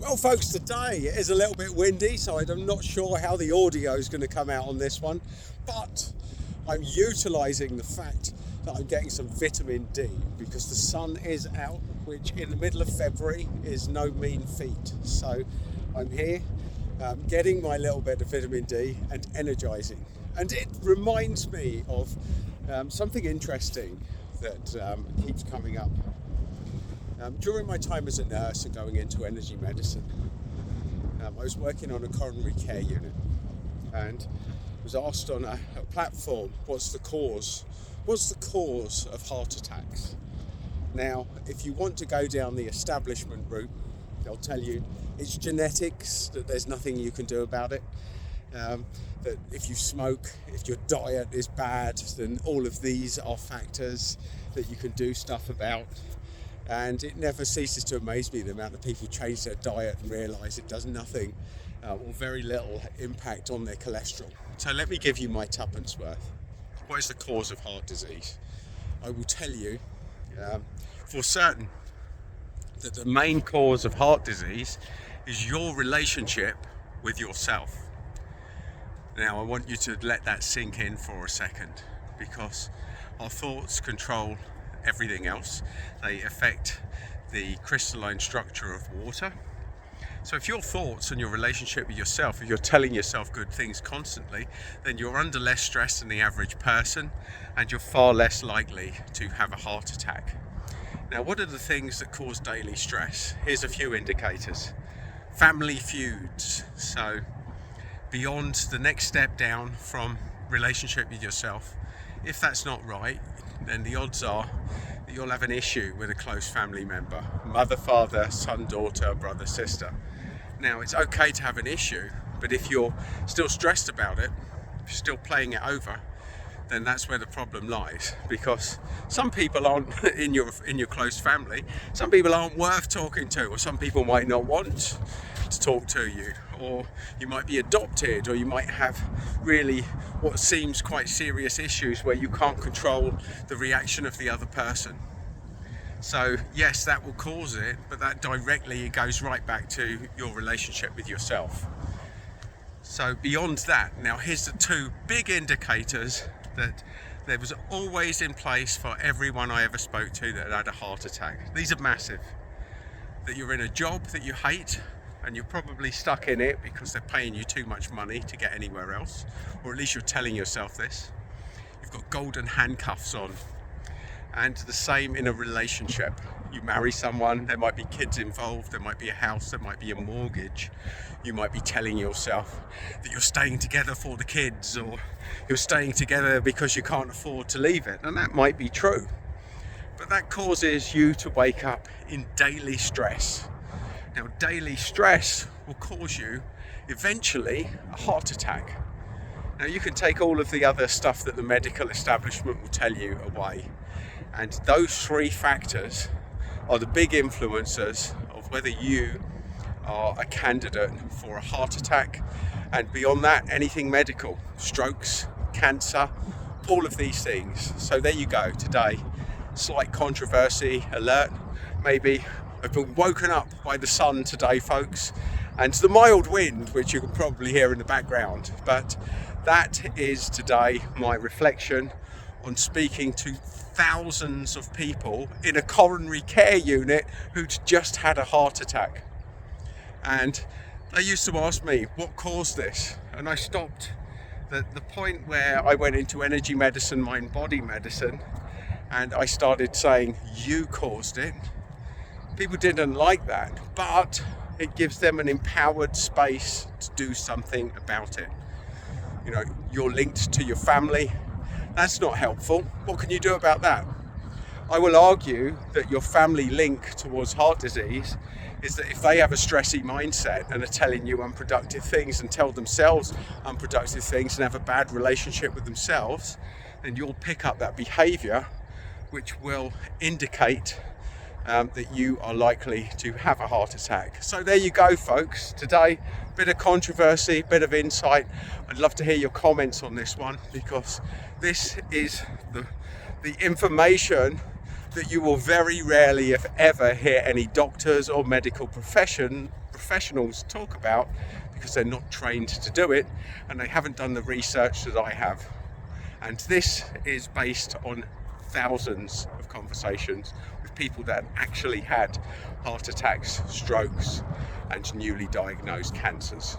Well, folks, today it is a little bit windy, so I'm not sure how the audio is going to come out on this one, but I'm utilising the fact that I'm getting some vitamin D because the sun is out, which in the middle of February is no mean feat. So I'm here getting my little bit of vitamin D and energising. And it reminds me of something interesting that keeps coming up. During my time as a nurse and going into energy medicine, I was working on a coronary care unit and was asked on a platform, what's the cause of heart attacks? Now, if you want to go down the establishment route, they'll tell you it's genetics, that there's nothing you can do about it, that if you smoke, if your diet is bad, then all of these are factors that you can do stuff about. And it never ceases to amaze me the amount of people change their diet and realise it does nothing or very little impact on their cholesterol. So let me give you my tuppence worth. What is the cause of heart disease? I will tell you for certain that the main cause of heart disease is your relationship with yourself. Now I want you to let that sink in for a second, because our thoughts control everything else. They affect the crystalline structure of water. So if your thoughts and your relationship with yourself, if you're telling yourself good things constantly, then you're under less stress than the average person and you're far less likely to have a heart attack. Now, what are the things that cause daily stress? Here's a few indicators. Family feuds. So beyond the next step down from relationship with yourself, if that's not right, then the odds are that you'll have an issue with a close family member, mother, father, son, daughter, brother, sister. Now, it's okay to have an issue, but if you're still stressed about it, if you're still playing it over, then that's where the problem lies. Because some people aren't in your close family, some people aren't worth talking to, or some people might not want to talk to you, or you might be adopted, or you might have really what seems quite serious issues where you can't control the reaction of the other person. So yes, that will cause it, but that directly goes right back to your relationship with yourself. So beyond that, now here's the two big indicators that there was always in place for everyone I ever spoke to that had a heart attack. These are massive. That you're in a job that you hate, and you're probably stuck in it because they're paying you too much money to get anywhere else, or at least you're telling yourself this. You've got golden handcuffs on. And the same in a relationship. You marry someone, there might be kids involved, there might be a house, there might be a mortgage. You might be telling yourself that you're staying together for the kids, or you're staying together because you can't afford to leave it. And that might be true. But that causes you to wake up in daily stress. Now, daily stress will cause you eventually a heart attack. Now, you can take all of the other stuff that the medical establishment will tell you away, and those three factors are the big influencers of whether you are a candidate for a heart attack, and beyond that, anything medical, strokes, cancer, all of these things. So there you go. Today, slight controversy alert, maybe. I've been woken up by the sun today, folks, and the mild wind, which you can probably hear in the background. But that is today my reflection on speaking to thousands of people in a coronary care unit who'd just had a heart attack. And they used to ask me, what caused this? And I stopped at the point where I went into energy medicine, mind body medicine, and I started saying, you caused it. People didn't like that, but it gives them an empowered space to do something about it. You know, you're linked to your family. That's not helpful. What can you do about that? I will argue that your family link towards heart disease is that if they have a stressy mindset and are telling you unproductive things and tell themselves unproductive things and have a bad relationship with themselves, then you'll pick up that behavior, which will indicate that you are likely to have a heart attack. So there you go, folks. Today, bit of controversy, bit of insight. I'd love to hear your comments on this one, because this is the information that you will very rarely, if ever, hear any doctors or medical professionals talk about, because they're not trained to do it and they haven't done the research that I have. And this is based on thousands of conversations with people that actually had heart attacks, strokes and newly diagnosed cancers.